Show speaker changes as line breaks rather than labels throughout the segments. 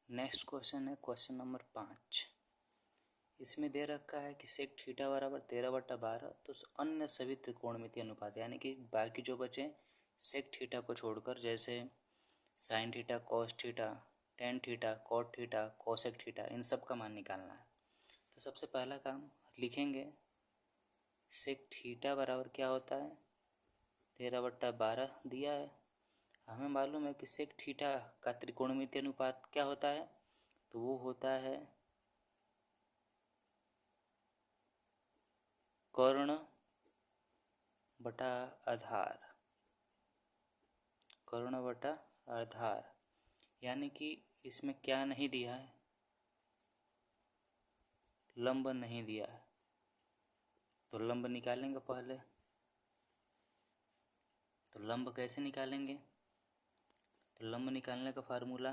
Next question है question number 5। इसमें दे रखा है कि सेक थीटा बराबर 13/12 तो अन्य सभी त्रिकोणमितीय अनुपात यानी कि बाकी जो बचे सेक थीटा को छोड़कर, जैसे sine theta, cos theta, tan theta, cot theta, cosec theta, इन सब का मान निकालना है। तो सबसे पहला काम लिखेंगे, सेक थीटा बराबर क्या होता है 13/12 दिया है। हमें मालूम है कि सेक थीटा का त्रिकोणमितीय अनुपात क्या होता है, तो वो होता है कर्ण बटा आधार, कर्ण बटा आधार। यानी कि इसमें क्या नहीं दिया है, लंब नहीं दिया है, तो लंब निकालेंगे पहले। तो लंब कैसे निकालेंगे, तो लंब निकालने का formula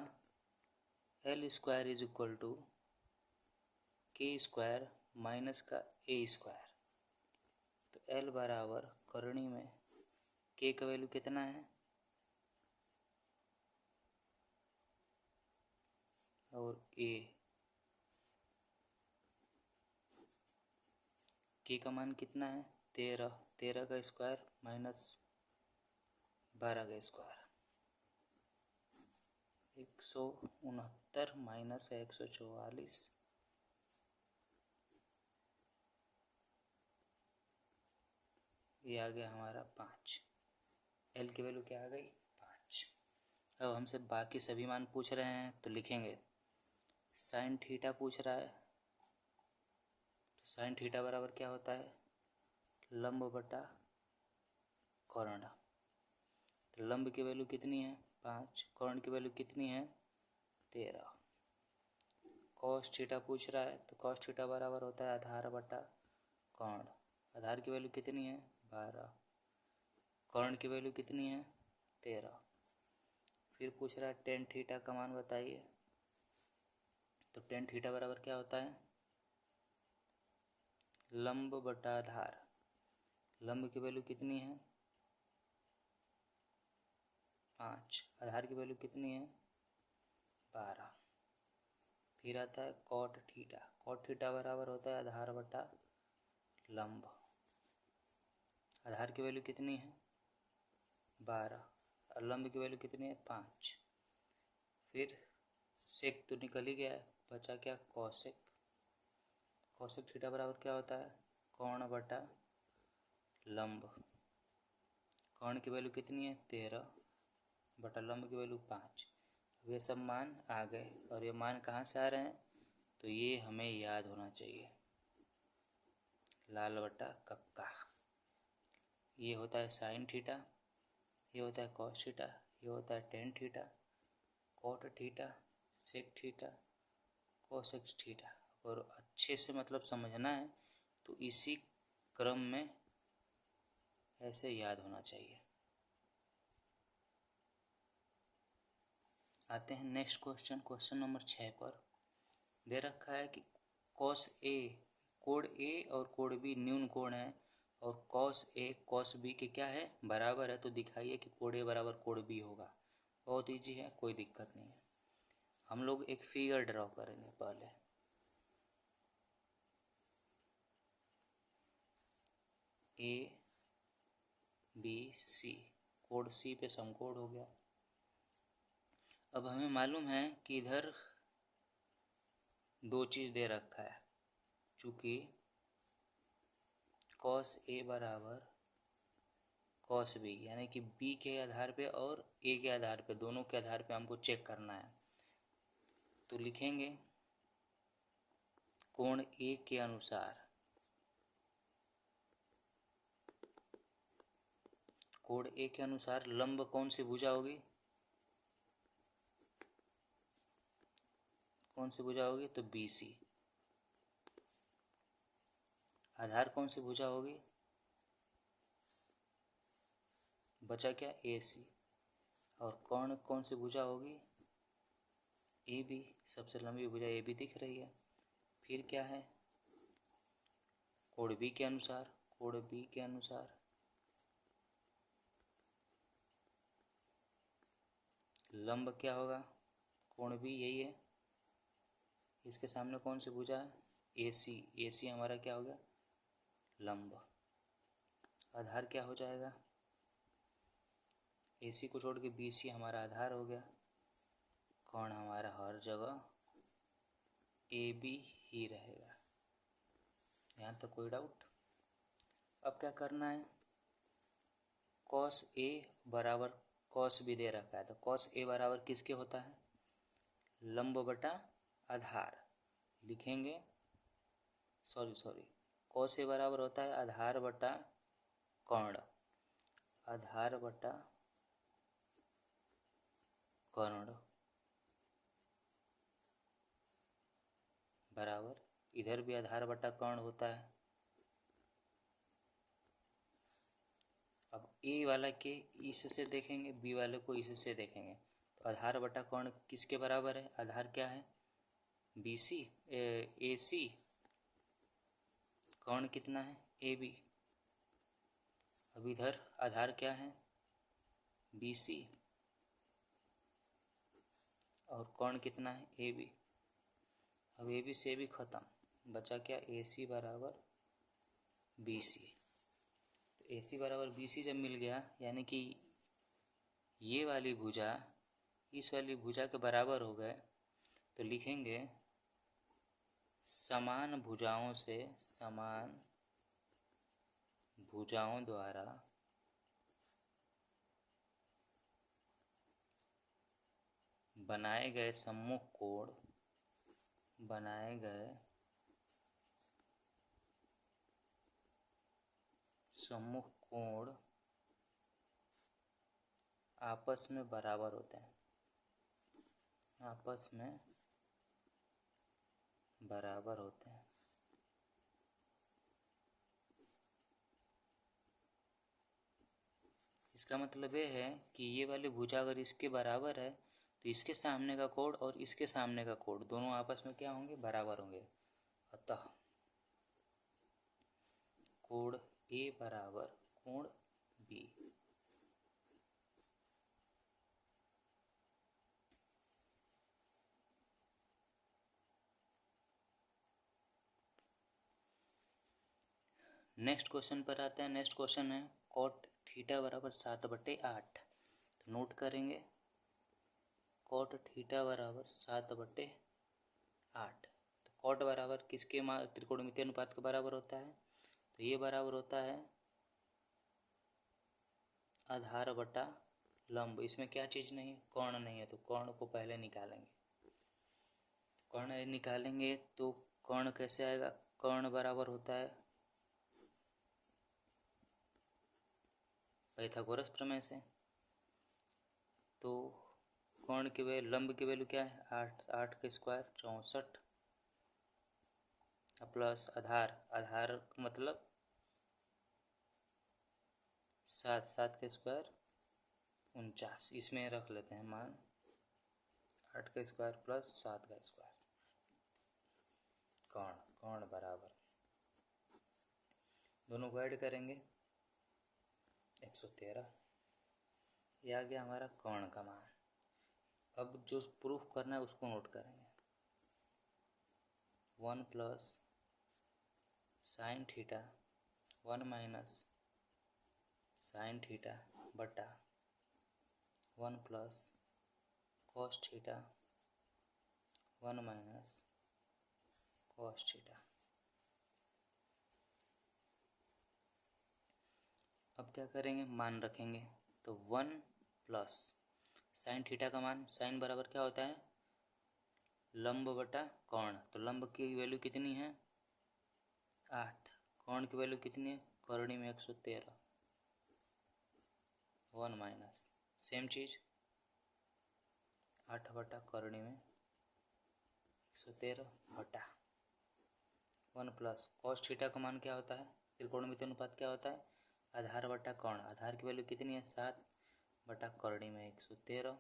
L² is equal to K² minus का A²। तो L बराबर करणी में K का वैल्यू कितना है और K का मान कितना है 13, 13 का स्क्वायर माइनस 12 का स्क्वायर, 169 माइनस 144, ये आ गया हमारा 5। L की वैल्यू क्या आ गई 5। अब हमसे बाकी सभी मान पूछ रहे हैं तो लिखेंगे, साइन थीटा पूछ रहा है तो साइन थीटा बराबर क्या होता है लंब बटा कर्ण। तो लंब की वैल्यू कितनी है 5, कर्ण की वैल्यू कितनी है 13। कॉस थीटा पूछ रहा है तो कॉस थीटा बराबर होता है आधार बटा कर्ण। आधार की वैल्यू कितनी है 12, कर्ण की वैल्यू कितनी है 13। फिर पूछ रहा है टेन थीटा का मान बताइए, तो टेन थीटा बराबर क्या होता है लंब बटा आधार। लंब की वैल्यू कितनी है 5, आधार की वैल्यू कितनी है 12। फिर आता है कॉट थीटा, कॉट थीटा बराबर होता है आधार बटा लंब। आधार की वैल्यू कितनी है 12 और लंब की वैल्यू कितनी है 5। फिर सेक तो निकल ही गया है, बचा क्या कॉसेक। कॉसेक थीटा बराबर क्या होता है कर्ण बटा लंब। कर्ण की वैल्यू कितनी है 13 बटा लंब की वैल्यू 5। अब ये सब मान आ गए और ये मान कहाँ से आ रहे हैं, तो ये हमें याद होना चाहिए, लाल बटा कक्का। ये होता है साइन थीटा, ये होता है कॉस थीटा, ये होता है tan theta, cot theta, sec theta, cosec theta. और अच्छे से मतलब समझना है तो इसी क्रम में ऐसे याद होना चाहिए। आते हैं नेक्स्ट क्वेश्चन, क्वेश्चन नंबर 6 पर। दे रखा है कि कॉस ए, कोण ए और कोण बी न्यून कोण है और कॉस ए कॉस बी के क्या है बराबर है, तो दिखाइए कि कोण ए बराबर कोण बी होगा। बहुत ईजी है, कोई दिक्कत नहीं है। हम लोग एक फिगर ड्रॉ करेंगे पहले। ए बी सी, कोण सी पे समकोण हो गया। अब हमें मालूम है कि इधर दो चीज़ दे रखा है, चूँकि कॉस ए बराबर कॉस बी, यानी कि बी के आधार पे और ए के आधार पे, दोनों के आधार पे हमको चेक करना है। तो लिखेंगे कोण ए के अनुसार, कोण ए के अनुसार लंब कौन सी भुजा होगी, कौन सी भुजा होगी, तो बी सी। आधार कौन सी भुजा होगी, बचा क्या ए सी। और कोण कौन सी भुजा होगी ए बी, सबसे लंबी भुजा ए बी दिख रही है। फिर क्या है कोण बी के अनुसार, कोण बी के अनुसार लंब क्या होगा, कोण बी यही है इसके सामने कौन सी भुजा है? AC। AC हमारा क्या हो गया? लंब। आधार क्या हो जाएगा? AC को छोड़ के BC हमारा आधार हो गया। कोण हमारा हर जगह AB ही रहेगा। यहाँ तक कोई डाउट? अब क्या करना है? cos A बराबर cos B दे रखा है, तो cos A बराबर किसके होता है? लंब बटा आधार। लिखेंगे, सॉरी, cos A बराबर होता है आधार बटा कोण। आधार बटा कोण बराबर, इधर भी आधार बटा कोण होता है। अब ए वाला के इससे देखेंगे, बी वाले को इससे देखेंगे, तो आधार बटा कोण किसके बराबर है? आधार क्या है? BC, AC। कोण कितना है? AB। अब इधर आधार क्या है? BC। और कोण कितना है? AB। अब AB से भी खत्म, बचा क्या? AC बराबर BC। तो AC बराबर BC जब मिल गया, यानी कि ये वाली भुजा इस वाली भुजा के बराबर हो गए, तो लिखेंगे समान भुजाओं द्वारा बनाए गए सम्मुख कोण आपस में बराबर होते हैं। इसका मतलब ये है कि ये वाली भुजा अगर इसके बराबर है, तो इसके सामने का कोण और इसके सामने का कोण दोनों आपस में क्या होंगे? बराबर होंगे। अतः कोण A बराबर कोण B। नेक्स्ट क्वेश्चन पर आते हैं। नेक्स्ट क्वेश्चन है cot थीटा बराबर 7/8। तो नोट करेंगे, cot थीटा बराबर 7/8। तो cot बराबर किसके त्रिकोणमितीय अनुपात के बराबर होता है? तो ये बराबर होता है आधार बटा लंब। इसमें क्या चीज़ नहीं है? कोण नहीं है, तो कोण को पहले निकालेंगे। कोण निकालेंगे तो कोण कैसे आएगा? कोण बराबर होता है पाइथागोरस प्रमेय से। तो कोण की वैल्यू, लंब की वैल्यू क्या है? 8 के स्क्वायर 64 प्लस आधार मतलब 7 के स्क्वायर 49। इसमें रख लेते हैं मान 8 का स्क्वायर प्लस 7 का स्क्वायर। कोण बराबर, दोनों को ऐड करेंगे 113। ये आ गया हमारा कोण का मान। अब जो प्रूफ करना है उसको नोट करेंगे। 1 plus sine theta 1 minus sine theta बटा 1 plus cos theta 1 minus cos theta. अब क्या करेंगे? मान रखेंगे, तो 1 प्लस साइन थीटा का मान, साइन बराबर क्या होता है? लंब बटा कोण। तो लंब की वैल्यू कितनी है? 8। कोण की वैल्यू कितनी है? करणी में 113। 1 माइनस सेम चीज 8 बटा करणी में 113 बटा 1 प्लस कॉस थीटा का मान क्या होता है? त्रिकोणमितीय अनुपात क्या होता है? आधार बटा कोण। आधार की वैल्यू कितनी है? 7 बटा करणी में 113।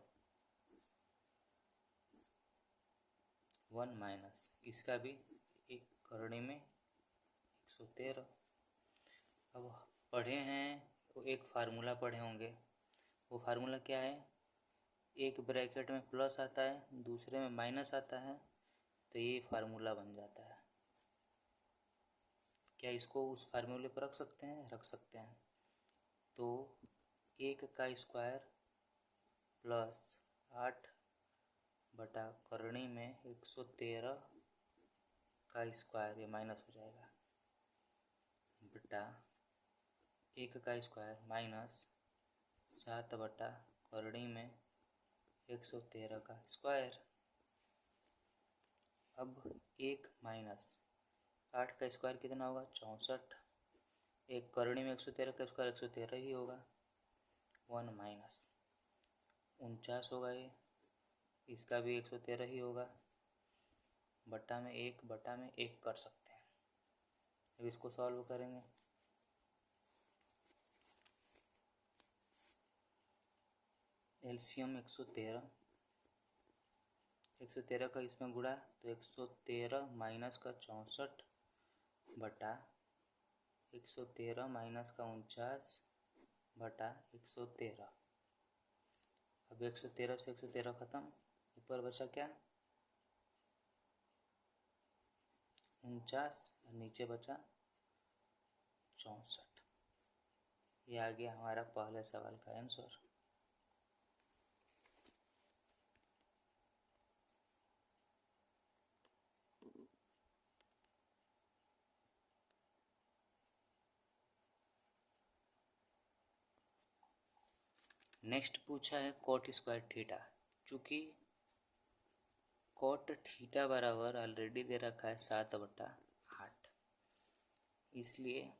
1 माइनस इसका भी एक करणी में 113। अब पढ़े हैं, एक फार्मूला पढ़े होंगे। वो फार्मूला क्या है? एक ब्रैकेट में प्लस आता है, दूसरे में माइनस आता है, तो ये फार्मूला बन जाता है। क्या इसको उस फार्मूले पर रख सकते हैं? रख सकते हैं। तो 1 का स्क्वायर प्लस 8 बटा करणी में 113 का स्क्वायर, ये माइनस हो जाएगा, बटा 1 का स्क्वायर माइनस 7 बटा करणी में 113 का स्क्वायर। अब 1 माइनस 8 का स्क्वायर कितना होगा? 64। एक करणी में 113 का स्क्वायर 113 ही होगा। 1 माइनस 49 होगा ये, इसका भी 113 ही होगा। बटा में 1 कर सकते हैं। अब इसको सॉल्व करेंगे। एलसीएम 113 का इसमें गुणा तो 113 माइनस का 64 बटा 113 माइनस का 49 बटा 113। अब 113 से 113 खत्म, ऊपर बचा क्या? 49 और नीचे बचा 64। ये आ गया हमारा पहले सवाल का आंसर। नेक्स्ट पूछा है कॉट स्क्वायर थीटा। चूँकि कॉट थीटा बराबर ऑलरेडी दे रखा है 7/8, इसलिए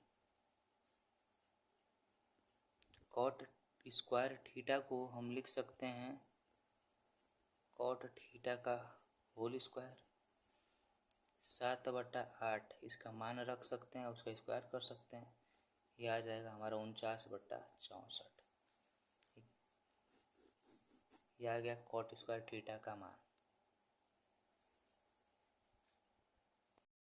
कॉट स्क्वायर थीटा को हम लिख सकते हैं कॉट थीटा का होल स्क्वायर। 7/8 इसका मान रख सकते हैं, उसका स्क्वायर कर सकते हैं। यह आ जाएगा हमारा 49/64। यह आ गया कॉट स्क्वायर थीटा का मान।